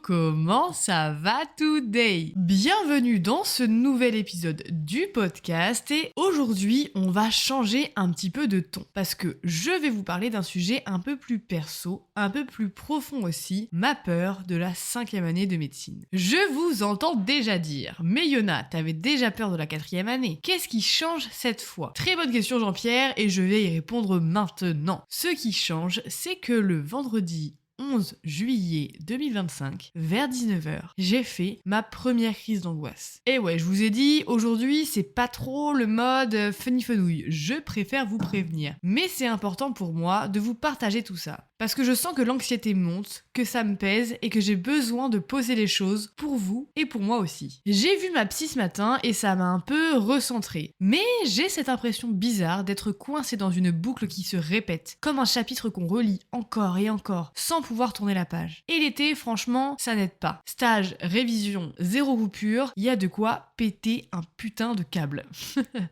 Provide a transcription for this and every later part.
comment ça va today? Bienvenue dans ce nouvel épisode du podcast et aujourd'hui on va changer un petit peu de ton parce que je vais vous parler d'un sujet un peu plus perso, un peu plus profond aussi, ma peur de la 5e année de médecine. Je vous entends déjà dire, mais Yona, t'avais déjà peur de la 4e année. Qu'est-ce qui change cette fois? Très bonne question Jean-Pierre et je vais y répondre maintenant. Ce qui change, c'est que le vendredi 11 juillet 2025, vers 19h, j'ai fait ma première crise d'angoisse. Et ouais, je vous ai dit, aujourd'hui, c'est pas trop le mode funny fenouille. Je préfère vous prévenir. Mais c'est important pour moi de vous partager tout ça. Parce que je sens que l'anxiété monte, que ça me pèse et que j'ai besoin de poser les choses pour vous et pour moi aussi. J'ai vu ma psy ce matin et ça m'a un peu recentré. Mais j'ai cette impression bizarre d'être coincée dans une boucle qui se répète, comme un chapitre qu'on relit encore et encore, sans pouvoir tourner la page. Et l'été, franchement, ça n'aide pas. Stage, révision, zéro coupure, il y a de quoi péter un putain de câble.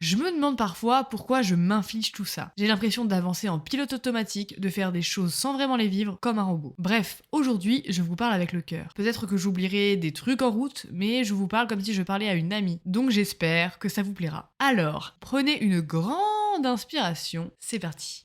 Je me demande parfois pourquoi je m'inflige tout ça. J'ai l'impression d'avancer en pilote automatique, de faire des choses sans vraiment les vivre comme un robot. Bref, aujourd'hui, je vous parle avec le cœur. Peut-être que j'oublierai des trucs en route, mais je vous parle comme si je parlais à une amie. Donc j'espère que ça vous plaira. Alors, prenez une grande inspiration, c'est parti.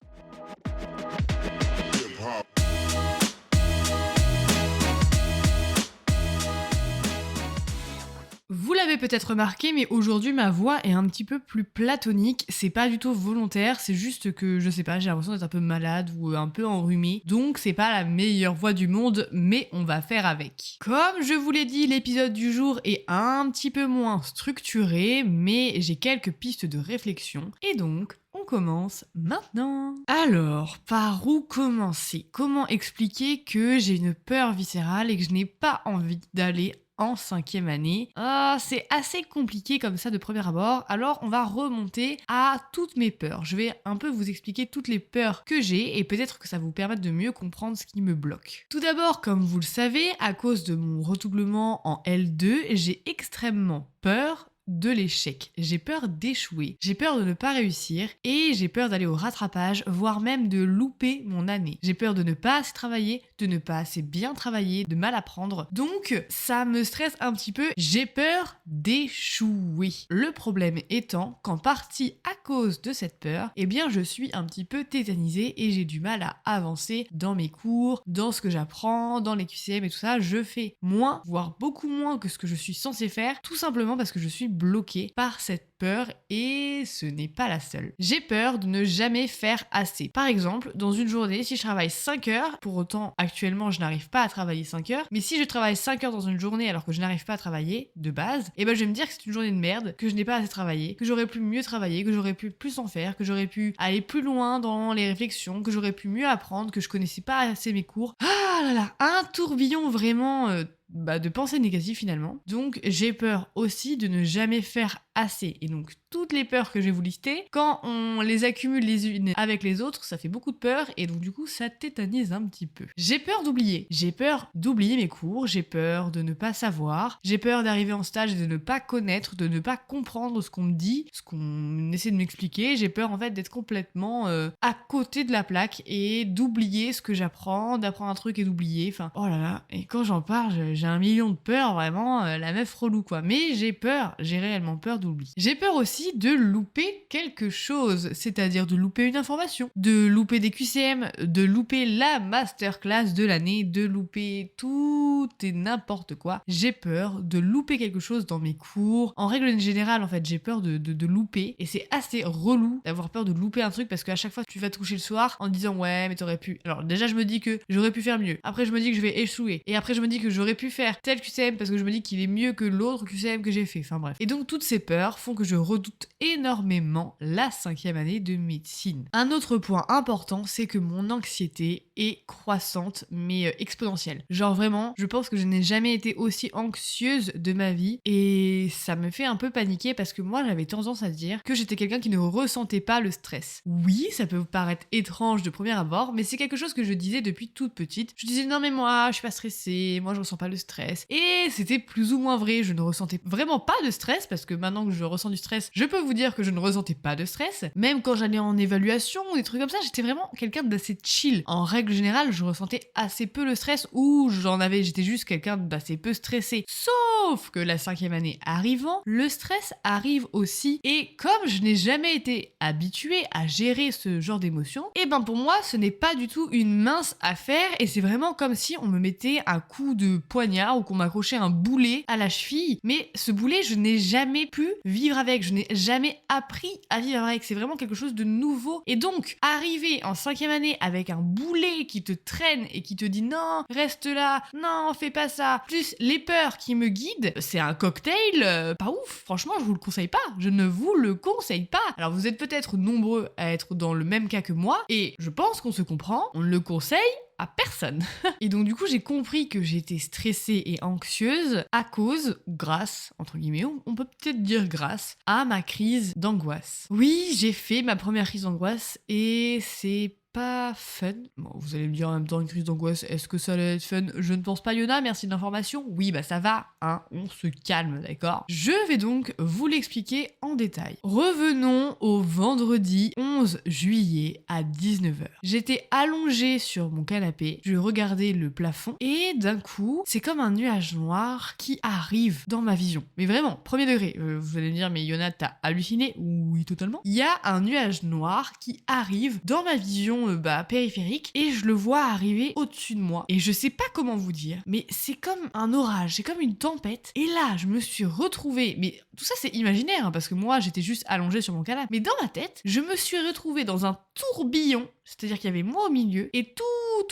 Vous l'avez peut-être remarqué, mais aujourd'hui ma voix est un petit peu plus platonique. C'est pas du tout volontaire, c'est juste que je sais pas, j'ai l'impression d'être un peu malade ou un peu enrhumée. Donc c'est pas la meilleure voix du monde, mais on va faire avec. Comme je vous l'ai dit, l'épisode du jour est un petit peu moins structuré, mais j'ai quelques pistes de réflexion. Et donc, on commence maintenant. Alors, par où commencer? Comment expliquer que j'ai une peur viscérale et que je n'ai pas envie d'aller en 5e année? C'est assez compliqué comme ça de premier abord, alors on va remonter à toutes mes peurs. Je vais un peu vous expliquer toutes les peurs que j'ai et peut-être que ça va vous permettre de mieux comprendre ce qui me bloque. Tout d'abord, comme vous le savez, à cause de mon redoublement en L2, j'ai extrêmement peur de l'échec. J'ai peur d'échouer, j'ai peur de ne pas réussir et j'ai peur d'aller au rattrapage, voire même de louper mon année. J'ai peur de ne pas assez travailler, de ne pas assez bien travailler, de mal apprendre. Donc ça me stresse un petit peu, j'ai peur d'échouer. Le problème étant qu'en partie à cause de cette peur, eh bien je suis un petit peu tétanisée et j'ai du mal à avancer dans mes cours, dans ce que j'apprends, dans les QCM et tout ça. Je fais moins, voire beaucoup moins que ce que je suis censée faire, tout simplement parce que je suis bloquée par cette peur et ce n'est pas la seule. J'ai peur de ne jamais faire assez. Par exemple, dans une journée, si je travaille 5 heures, pour autant actuellement je n'arrive pas à travailler 5 heures, mais si je travaille 5 heures dans une journée alors que je n'arrive pas à travailler de base, et ben je vais me dire que c'est une journée de merde, que je n'ai pas assez travaillé, que j'aurais pu mieux travailler, que j'aurais pu plus en faire, que j'aurais pu aller plus loin dans les réflexions, que j'aurais pu mieux apprendre, que je connaissais pas assez mes cours. Ah là là, un tourbillon vraiment de pensées négatives finalement. Donc j'ai peur aussi de ne jamais faire assez. Et donc toutes les peurs que je vais vous lister, quand on les accumule les unes avec les autres, ça fait beaucoup de peur et donc du coup ça tétanise un petit peu. J'ai peur d'oublier. J'ai peur d'oublier mes cours, j'ai peur de ne pas savoir, j'ai peur d'arriver en stage et de ne pas connaître, de ne pas comprendre ce qu'on me dit, ce qu'on essaie de m'expliquer. J'ai peur en fait d'être complètement à côté de la plaque et d'oublier ce que j'apprends, d'apprendre un truc et d'oublier. Enfin, oh là là. Et quand j'en parle, j'ai un million de peurs, vraiment, la meuf relou quoi. Mais j'ai peur, j'ai réellement peur d'oublier. J'ai peur aussi de louper quelque chose, c'est-à-dire de louper une information, de louper des QCM, de louper la masterclass de l'année, de louper tout et n'importe quoi. J'ai peur de louper quelque chose dans mes cours. En règle générale, en fait, j'ai peur de louper et c'est assez relou d'avoir peur de louper un truc parce qu'à chaque fois, tu vas te coucher le soir en disant ouais, mais t'aurais pu. Alors déjà, je me dis que j'aurais pu faire mieux. Après, je me dis que je vais échouer. Et après, je me dis que j'aurais pu faire tel QCM parce que je me dis qu'il est mieux que l'autre QCM que j'ai fait. Enfin bref. Et donc, toutes ces peurs font que je redoute énormément la 5e année de médecine. Un autre point important, c'est que mon anxiété est croissante mais exponentielle. Genre vraiment, je pense que je n'ai jamais été aussi anxieuse de ma vie et ça me fait un peu paniquer parce que moi j'avais tendance à dire que j'étais quelqu'un qui ne ressentait pas le stress. Oui, ça peut vous paraître étrange de premier abord, mais c'est quelque chose que je disais depuis toute petite. Je disais non mais moi je suis pas stressée, moi je ressens pas le le stress. Et c'était plus ou moins vrai, je ne ressentais vraiment pas de stress, parce que maintenant que je ressens du stress, je peux vous dire que je ne ressentais pas de stress. Même quand j'allais en évaluation ou des trucs comme ça, j'étais vraiment quelqu'un d'assez chill. En règle générale, je ressentais assez peu le stress, ou j'étais juste quelqu'un d'assez peu stressé. Sauf que la 5e année arrivant, le stress arrive aussi. Et comme je n'ai jamais été habituée à gérer ce genre d'émotions, et ben pour moi, ce n'est pas du tout une mince affaire, et c'est vraiment comme si on me mettait un coup de poignard ou qu'on m'accrochait un boulet à la cheville. Mais ce boulet, je n'ai jamais pu vivre avec, je n'ai jamais appris à vivre avec. C'est vraiment quelque chose de nouveau. Et donc, arriver en 5e année avec un boulet qui te traîne et qui te dit non, reste là, non, fais pas ça, plus les peurs qui me guident, c'est un cocktail pas ouf. Franchement, je vous le conseille pas. Je ne vous le conseille pas. Alors, vous êtes peut-être nombreux à être dans le même cas que moi, et je pense qu'on se comprend, on le conseille à personne. Et donc du coup j'ai compris que j'étais stressée et anxieuse à cause, grâce, entre guillemets, on peut peut-être dire grâce, à ma crise d'angoisse. Oui, j'ai fait ma première crise d'angoisse et c'est pas fun. Bon, vous allez me dire en même temps, une crise d'angoisse, est-ce que ça allait être fun? Je ne pense pas, Yona, merci de l'information. Oui, bah ça va, hein, on se calme, d'accord? Je vais donc vous l'expliquer en détail. Revenons au vendredi 11 juillet à 19h. J'étais allongée sur mon canapé, je regardais le plafond et d'un coup, c'est comme un nuage noir qui arrive dans ma vision. Mais vraiment, premier degré. Vous allez me dire, mais Yona, t'as halluciné? Oui, totalement. Il y a un nuage noir qui arrive dans ma vision périphérique et je le vois arriver au-dessus de moi. Et je sais pas comment vous dire, mais c'est comme un orage, c'est comme une tempête. Et là, je me suis retrouvée, mais tout ça c'est imaginaire, hein, parce que moi j'étais juste allongée sur mon canapé. Mais dans ma tête, je me suis retrouvée dans un tourbillon, c'est-à-dire qu'il y avait moi au milieu, et tout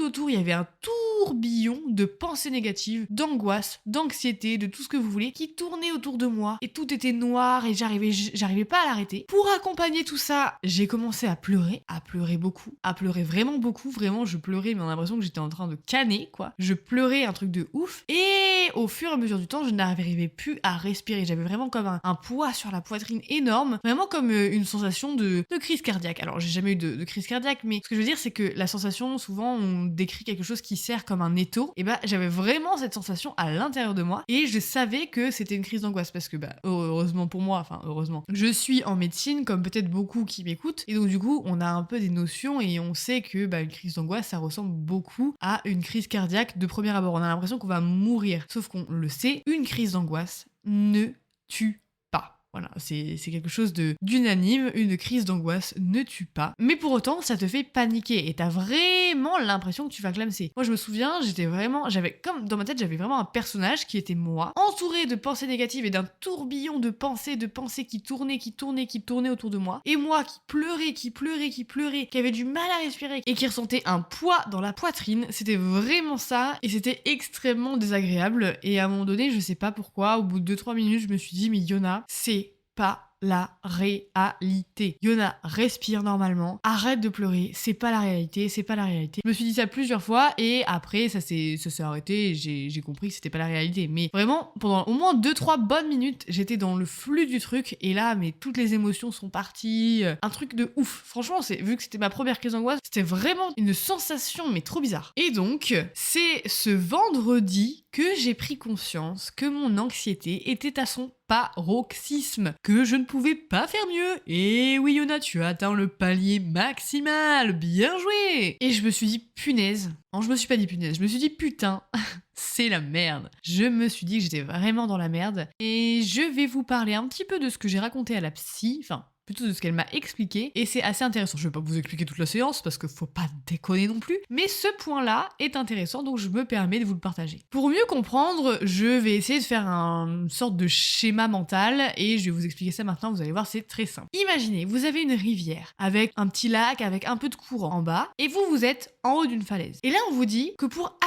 autour il y avait un tourbillon de pensées négatives, d'angoisse, d'anxiété, de tout ce que vous voulez, qui tournait autour de moi. Et tout était noir et j'arrivais pas à l'arrêter. Pour accompagner tout ça, j'ai commencé à pleurer beaucoup, à pleurer vraiment beaucoup, vraiment je pleurais mais on a l'impression que j'étais en train de canner quoi. Je pleurais un truc de ouf et au fur et à mesure du temps je n'arrivais plus à respirer. J'avais vraiment comme un poids sur la poitrine énorme, vraiment comme une sensation de crise cardiaque. Alors j'ai jamais eu de crise cardiaque, mais ce que je veux dire c'est que la sensation, souvent on décrit quelque chose qui sert comme un étau, et j'avais vraiment cette sensation à l'intérieur de moi et je savais que c'était une crise d'angoisse parce que heureusement pour moi, enfin heureusement, je suis en médecine comme peut-être beaucoup qui m'écoutent et donc du coup on a un peu des notions et on sait que une crise d'angoisse ça ressemble beaucoup à une crise cardiaque de premier abord. On a l'impression qu'on va mourir, sauf qu'on le sait, une crise d'angoisse ne tue pas. Voilà, c'est quelque chose d'unanime, une crise d'angoisse ne tue pas. Mais pour autant, ça te fait paniquer et t'as vraiment l'impression que tu vas clamser. Moi, je me souviens, comme dans ma tête, j'avais vraiment un personnage qui était moi, entouré de pensées négatives et d'un tourbillon de pensées qui tournaient autour de moi. Et moi qui pleurais, qui avait du mal à respirer et qui ressentait un poids dans la poitrine. C'était vraiment ça et c'était extrêmement désagréable. Et à un moment donné, je sais pas pourquoi, au bout de 2-3 minutes, je me suis dit, mais Yona, c'est pas la réalité. Yona, respire normalement, arrête de pleurer, c'est pas la réalité. Je me suis dit ça plusieurs fois et après ça s'est arrêté et j'ai compris que c'était pas la réalité. Mais vraiment, pendant au moins 2-3 bonnes minutes, j'étais dans le flux du truc et là, mais toutes les émotions sont parties. Un truc de ouf. Franchement, vu que c'était ma première crise d'angoisse, c'était vraiment une sensation mais trop bizarre. Et donc, c'est ce vendredi que j'ai pris conscience que mon anxiété était à son paroxysme, que je ne pouvais pas faire mieux. Et oui Yona, tu as atteint le palier maximal, bien joué. Et je me suis dit punaise. Non, je me suis pas dit punaise, je me suis dit putain, c'est la merde. Je me suis dit que j'étais vraiment dans la merde. Et je vais vous parler un petit peu de ce que j'ai raconté à la psy, enfin plutôt de ce qu'elle m'a expliqué, et c'est assez intéressant. Je vais pas vous expliquer toute la séance, parce que faut pas déconner non plus, mais ce point-là est intéressant, donc je me permets de vous le partager. Pour mieux comprendre, je vais essayer de faire une sorte de schéma mental, et je vais vous expliquer ça maintenant, vous allez voir, c'est très simple. Imaginez, vous avez une rivière, avec un petit lac, avec un peu de courant en bas, et vous êtes en haut d'une falaise. Et là, on vous dit que pour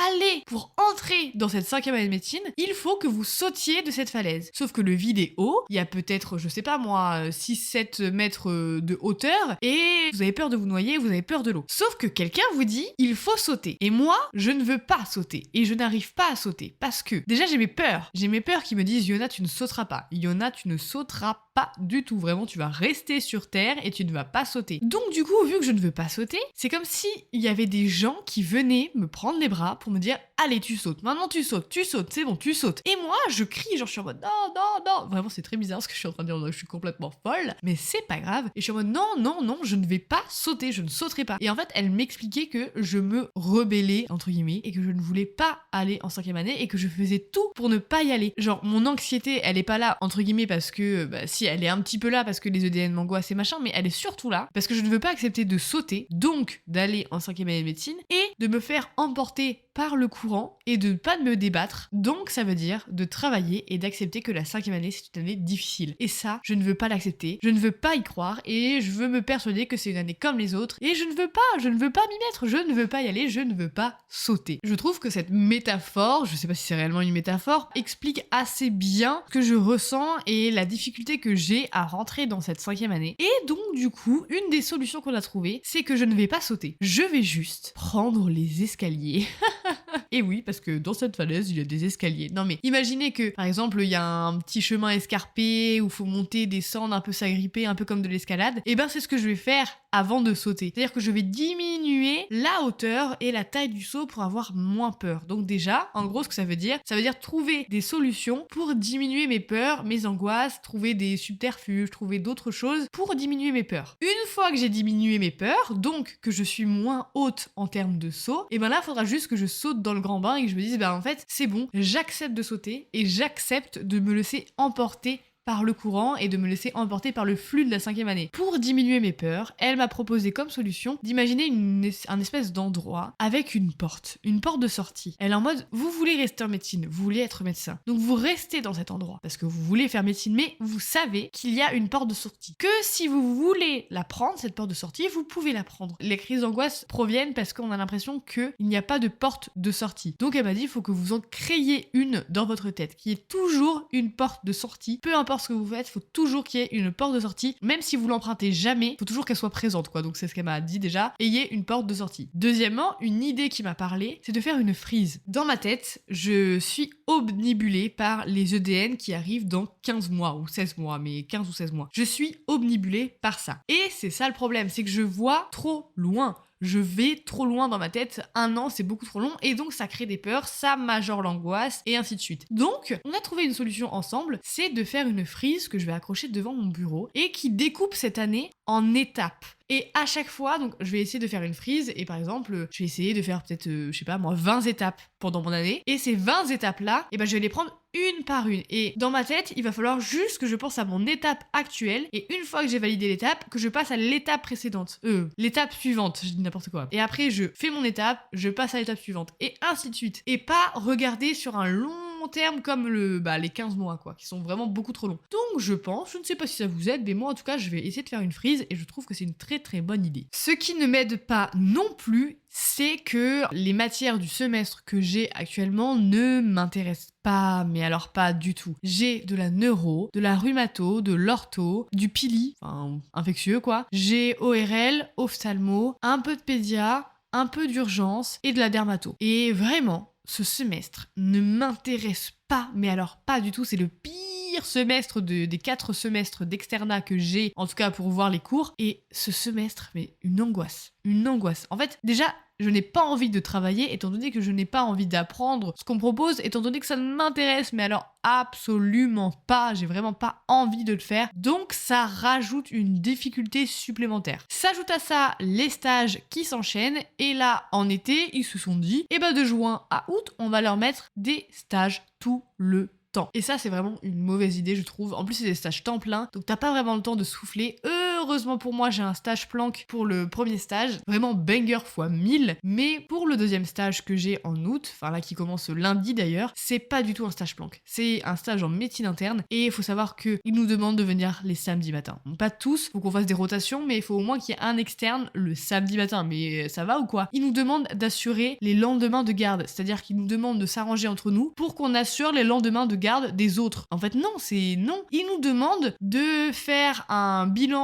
entrer dans cette 5e année de médecine, il faut que vous sautiez de cette falaise. Sauf que le vide est haut, il y a peut-être, je sais pas moi, 6-7 mètres de hauteur et vous avez peur de vous noyer, vous avez peur de l'eau. Sauf que quelqu'un vous dit il faut sauter. Et moi, je ne veux pas sauter et je n'arrive pas à sauter parce que déjà j'ai mes peurs. J'ai mes peurs qui me disent Yona, tu ne sauteras pas. Yona, tu ne sauteras pas du tout. Vraiment, tu vas rester sur terre et tu ne vas pas sauter. Donc du coup, vu que je ne veux pas sauter, c'est comme si il y avait des gens qui venaient me prendre les bras pour me dire allez, tu sautes. Maintenant tu sautes, c'est bon, tu sautes. Et moi, je crie, genre je suis en mode non, non, non. Vraiment, c'est très bizarre ce que je suis en train de dire. Je suis complètement folle, mais c'est pas grave. Et je suis en mode non, non, non, je ne vais pas sauter, je ne sauterai pas. Et en fait, elle m'expliquait que je me rebellais entre guillemets et que je ne voulais pas aller en 5e année et que je faisais tout pour ne pas y aller. Genre mon anxiété, elle est pas là entre guillemets parce que si elle est un petit peu là parce que les EDN m'angoissent et machin, mais elle est surtout là parce que je ne veux pas accepter de sauter, donc d'aller en 5e année de médecine et de me faire emporter par le courant et de pas me débattre. Donc ça veut dire de travailler et d'accepter que la 5e année c'est une année difficile. Et ça, je ne veux pas l'accepter, je ne veux pas y croire et je veux me persuader que c'est une année comme les autres et je ne veux pas m'y mettre, je ne veux pas y aller, je ne veux pas sauter. Je trouve que cette métaphore, je sais pas si c'est réellement une métaphore, explique assez bien ce que je ressens et la difficulté que j'ai à rentrer dans cette 5e année. Et donc du coup, une des solutions qu'on a trouvées, c'est que je ne vais pas sauter. Je vais juste prendre les escaliers. Et oui, parce que dans cette falaise, il y a des escaliers. Non mais imaginez que, par exemple, il y a un petit chemin escarpé où il faut monter, descendre, un peu s'agripper, un peu comme de l'escalade. Et ben c'est ce que je vais faire avant de sauter. C'est-à-dire que je vais diminuer la hauteur et la taille du saut pour avoir moins peur. Donc déjà, en gros, ce que ça veut dire trouver des solutions pour diminuer mes peurs, mes angoisses, trouver des subterfuges, trouver d'autres choses pour diminuer mes peurs. Une fois que j'ai diminué mes peurs, donc que je suis moins haute en termes de saut, et ben là, il faudra juste que je saute dans le grand bain et que je me dise, en fait, c'est bon, j'accepte de sauter et j'accepte de me laisser emporter par le courant et de me laisser emporter par le flux de la 5e année. Pour diminuer mes peurs, elle m'a proposé comme solution d'imaginer un espèce d'endroit avec une porte de sortie. Elle est en mode, vous voulez rester en médecine, vous voulez être médecin. Donc vous restez dans cet endroit parce que vous voulez faire médecine, mais vous savez qu'il y a une porte de sortie. Que si vous voulez la prendre, cette porte de sortie, vous pouvez la prendre. Les crises d'angoisse proviennent parce qu'on a l'impression qu'il n'y a pas de porte de sortie. Donc elle m'a dit, il faut que vous en créiez une dans votre tête, qui est toujours une porte de sortie, peu importe ce que vous faites, faut toujours qu'il y ait une porte de sortie, même si vous l'empruntez jamais, faut toujours qu'elle soit présente quoi. Donc c'est ce qu'elle m'a dit déjà, ayez une porte de sortie. Deuxièmement, une idée qui m'a parlé, c'est de faire une frise. Dans ma tête, je suis obnubilée par les EDN qui arrivent dans 15 mois ou 16 mois, mais 15 ou 16 mois. Je suis obnubilée par ça. Et c'est ça le problème, c'est que je vois trop loin. Je vais trop loin dans ma tête, 1 an c'est beaucoup trop long et donc ça crée des peurs, ça majore l'angoisse et ainsi de suite. Donc on a trouvé une solution ensemble, c'est de faire une frise que je vais accrocher devant mon bureau et qui découpe cette année en étapes. Et à chaque fois, donc je vais essayer de faire une frise et par exemple, je vais essayer de faire peut-être, 20 étapes pendant mon année. Et ces 20 étapes-là, je vais les prendre une par une. Et dans ma tête, il va falloir juste que je pense à mon étape actuelle et une fois que j'ai validé l'étape, que je passe à l'étape précédente. L'étape suivante, je dis n'importe quoi. Et après, je fais mon étape, je passe à l'étape suivante et ainsi de suite. Et pas regarder sur un long terme comme les 15 mois quoi, qui sont vraiment beaucoup trop longs. Donc je ne sais pas si ça vous aide, mais moi en tout cas je vais essayer de faire une frise et je trouve que c'est une très très bonne idée. Ce qui ne m'aide pas non plus, c'est que les matières du semestre que j'ai actuellement ne m'intéressent pas, mais alors pas du tout. J'ai de la neuro, de la rhumato, de l'ortho, du pili, enfin infectieux quoi. J'ai ORL, ophtalmo, un peu de pédia, un peu d'urgence et de la dermato. Et vraiment, ce semestre ne m'intéresse pas, mais alors pas du tout, c'est le pire semestre des 4 semestres d'externat que j'ai, en tout cas pour voir les cours, et ce semestre, mais une angoisse. En fait, déjà, je n'ai pas envie de travailler, étant donné que je n'ai pas envie d'apprendre ce qu'on me propose, étant donné que ça ne m'intéresse, mais alors absolument pas, j'ai vraiment pas envie de le faire, donc ça rajoute une difficulté supplémentaire. S'ajoute à ça les stages qui s'enchaînent, et là, en été, ils se sont dit, de juin à août, on va leur mettre des stages tout le temps. Et ça, c'est vraiment une mauvaise idée, je trouve. En plus, c'est des stages temps plein, donc t'as pas vraiment le temps de souffler. Heureusement pour moi, j'ai un stage planque pour le premier stage, vraiment banger fois 1000, mais pour le deuxième stage que j'ai en août, enfin là qui commence lundi d'ailleurs, c'est pas du tout un stage planque. C'est un stage en médecine interne et il faut savoir qu'ils nous demandent de venir les samedis matins. Bon, pas tous, faut qu'on fasse des rotations, mais il faut au moins qu'il y ait un externe le samedi matin. Mais ça va ou quoi? Ils nous demandent d'assurer les lendemains de garde, c'est-à-dire qu'ils nous demandent de s'arranger entre nous pour qu'on assure les lendemains de garde des autres. En fait non, c'est non. Ils nous demandent de faire un bilan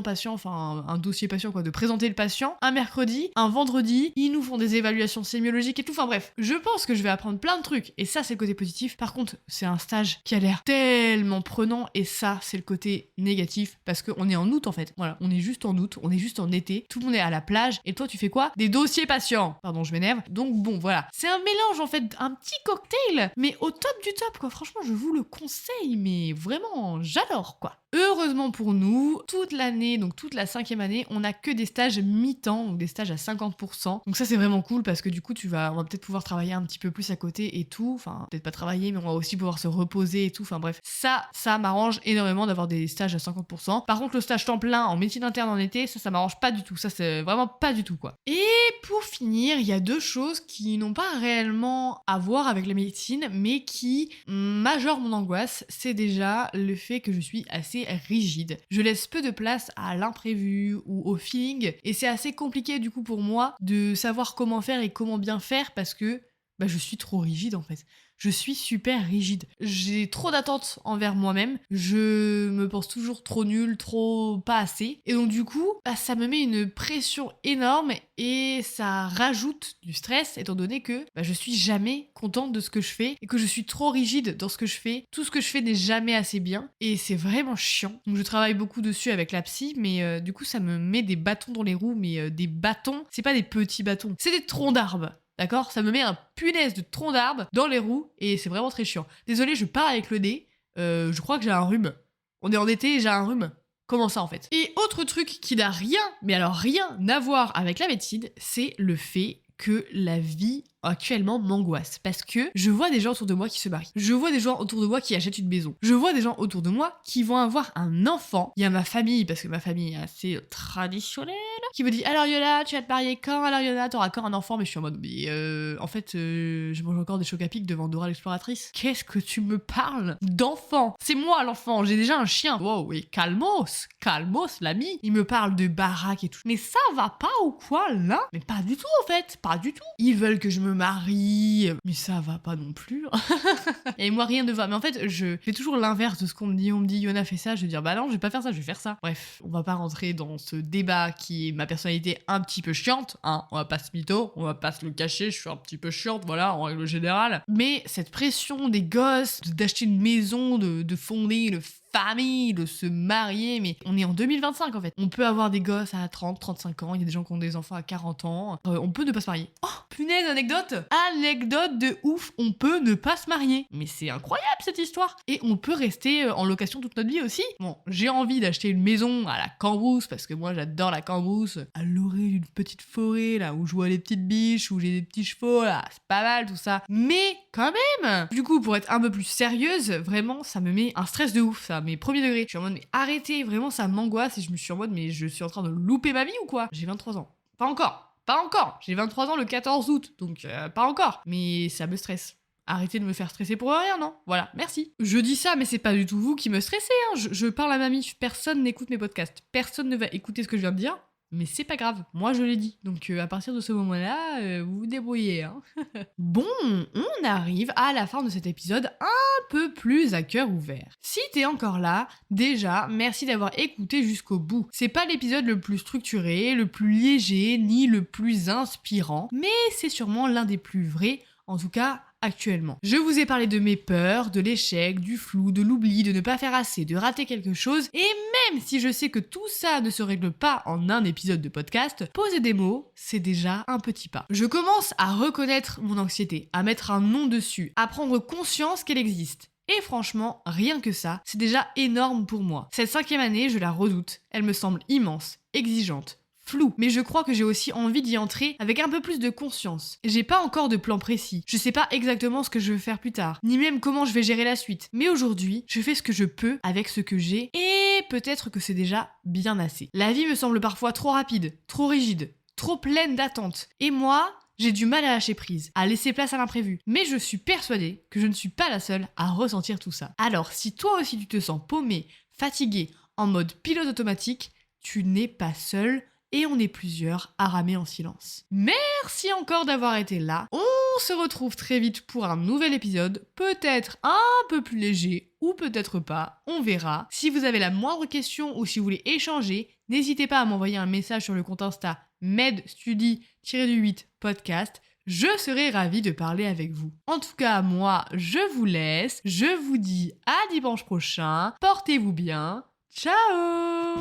patient, enfin un dossier patient quoi, de présenter le patient un mercredi, un vendredi, ils nous font des évaluations sémiologiques et tout, enfin bref, je pense que je vais apprendre plein de trucs et ça c'est le côté positif. Par contre, c'est un stage qui a l'air tellement prenant et ça c'est le côté négatif parce qu'on est en août en fait. Voilà, on est juste en août, on est juste en été, tout le monde est à la plage et toi tu fais quoi? Des dossiers patients. Pardon, je m'énerve. Donc bon, voilà. C'est un mélange en fait, un petit cocktail, mais au top du top quoi. Franchement, je vous le conseille, mais vraiment, j'adore quoi. Heureusement pour nous, toute l'année, donc toute la 5e année, on a que des stages mi-temps, donc des stages à 50%. Donc ça c'est vraiment cool parce que du coup on va peut-être pouvoir travailler un petit peu plus à côté et tout. Enfin, peut-être pas travailler, mais on va aussi pouvoir se reposer et tout. Enfin bref, ça m'arrange énormément d'avoir des stages à 50%. Par contre, le stage temps plein en médecine interne en été, ça m'arrange pas du tout. Ça c'est vraiment pas du tout quoi. Et pour finir, il y a deux choses qui n'ont pas réellement à voir avec la médecine, mais qui majorent mon angoisse. C'est déjà le fait que je suis assez rigide. Je laisse peu de place à l'imprévu ou au feeling et c'est assez compliqué du coup pour moi de savoir comment faire et comment bien faire parce que je suis trop rigide en fait. Je suis super rigide. J'ai trop d'attentes envers moi-même. Je me pense toujours trop nulle, trop pas assez. Et donc du coup, ça me met une pression énorme et ça rajoute du stress étant donné que je suis jamais contente de ce que je fais et que je suis trop rigide dans ce que je fais. Tout ce que je fais n'est jamais assez bien et c'est vraiment chiant. Donc je travaille beaucoup dessus avec la psy, mais du coup ça me met des bâtons dans les roues, mais des bâtons, c'est pas des petits bâtons, c'est des troncs d'arbres. D'accord? Ça me met un punaise de tronc d'arbre dans les roues et c'est vraiment très chiant. Désolée, je pars avec le nez. Je crois que j'ai un rhume. On est en été et j'ai un rhume. Comment ça en fait? Et autre truc qui n'a rien, mais alors rien à voir avec la médecine, c'est le fait que la vie actuellement m'angoisse parce que je vois des gens autour de moi qui se marient. Je vois des gens autour de moi qui achètent une maison. Je vois des gens autour de moi qui vont avoir un enfant. Il y a ma famille, parce que ma famille est assez traditionnelle, qui me dit alors Yola, tu vas te marier quand? Alors Yola, t'auras quand un enfant? Mais je suis en mode mais en fait je mange encore des chocs à pic devant Dora l'exploratrice. Qu'est-ce que tu me parles d'enfant? C'est moi l'enfant, j'ai déjà un chien. Wow, et calmos l'ami. Il me parle de baraque et tout. Mais ça va pas ou quoi là? Mais pas du tout en fait, pas du tout. Ils veulent que je me marie, mais ça va pas non plus. Et moi rien ne va. Mais en fait, je fais toujours l'inverse de ce qu'on me dit. On me dit Yona fait ça, je vais dire bah non, je vais pas faire ça, je vais faire ça. Bref, on va pas rentrer dans ce débat qui est ma personnalité un petit peu chiante, hein. On va pas se mytho, on va pas se le cacher, je suis un petit peu chiante, voilà, en règle générale. Mais cette pression des gosses, d'acheter une maison, de fonder une famille, de se marier, mais on est en 2025 en fait. On peut avoir des gosses à 30, 35 ans, il y a des gens qui ont des enfants à 40 ans, on peut ne pas se marier. Oh, punaise, anecdote de ouf, on peut ne pas se marier. Mais c'est incroyable cette histoire. Et on peut rester en location toute notre vie aussi. Bon, j'ai envie d'acheter une maison à la Cambrousse, parce que moi j'adore la Cambrousse, à l'orée d'une petite forêt, là, où je vois les petites biches, où j'ai des petits chevaux, là, c'est pas mal tout ça. Mais quand même, du coup, pour être un peu plus sérieuse, vraiment, ça me met un stress de ouf, ça. Mais premier degré. Je suis en mode, mais arrêtez, vraiment, ça m'angoisse et je me suis en mode, mais je suis en train de louper ma vie ou quoi? J'ai 23 ans. Pas encore. J'ai 23 ans le 14 août, donc pas encore. Mais ça me stresse. Arrêtez de me faire stresser pour rien, non? Voilà, merci. Je dis ça, mais c'est pas du tout vous qui me stressez, hein. Je parle à ma mif, personne n'écoute mes podcasts. Personne ne va écouter ce que je viens de dire. Mais c'est pas grave, moi je l'ai dit. Donc à partir de ce moment-là, vous vous débrouillez. Hein. Bon, on arrive à la fin de cet épisode un peu plus à cœur ouvert. Si t'es encore là, déjà, merci d'avoir écouté jusqu'au bout. C'est pas l'épisode le plus structuré, le plus léger, ni le plus inspirant, mais c'est sûrement l'un des plus vrais, en tout cas actuellement. Je vous ai parlé de mes peurs, de l'échec, du flou, de l'oubli, de ne pas faire assez, de rater quelque chose, et même si je sais que tout ça ne se règle pas en un épisode de podcast, poser des mots, c'est déjà un petit pas. Je commence à reconnaître mon anxiété, à mettre un nom dessus, à prendre conscience qu'elle existe. Et franchement, rien que ça, c'est déjà énorme pour moi. Cette 5e année, je la redoute. Elle me semble immense, exigeante, flou, mais je crois que j'ai aussi envie d'y entrer avec un peu plus de conscience. J'ai pas encore de plan précis, je sais pas exactement ce que je veux faire plus tard, ni même comment je vais gérer la suite, mais aujourd'hui, je fais ce que je peux avec ce que j'ai, et peut-être que c'est déjà bien assez. La vie me semble parfois trop rapide, trop rigide, trop pleine d'attentes. Et moi, j'ai du mal à lâcher prise, à laisser place à l'imprévu. Mais je suis persuadée que je ne suis pas la seule à ressentir tout ça. Alors, si toi aussi tu te sens paumé, fatigué, en mode pilote automatique, tu n'es pas seul et on est plusieurs à ramer en silence. Merci encore d'avoir été là. On se retrouve très vite pour un nouvel épisode, peut-être un peu plus léger ou peut-être pas, on verra. Si vous avez la moindre question ou si vous voulez échanger, n'hésitez pas à m'envoyer un message sur le compte Insta medstudi-8 podcast. Je serai ravie de parler avec vous. En tout cas, moi, je vous laisse. Je vous dis à dimanche prochain. Portez-vous bien. Ciao!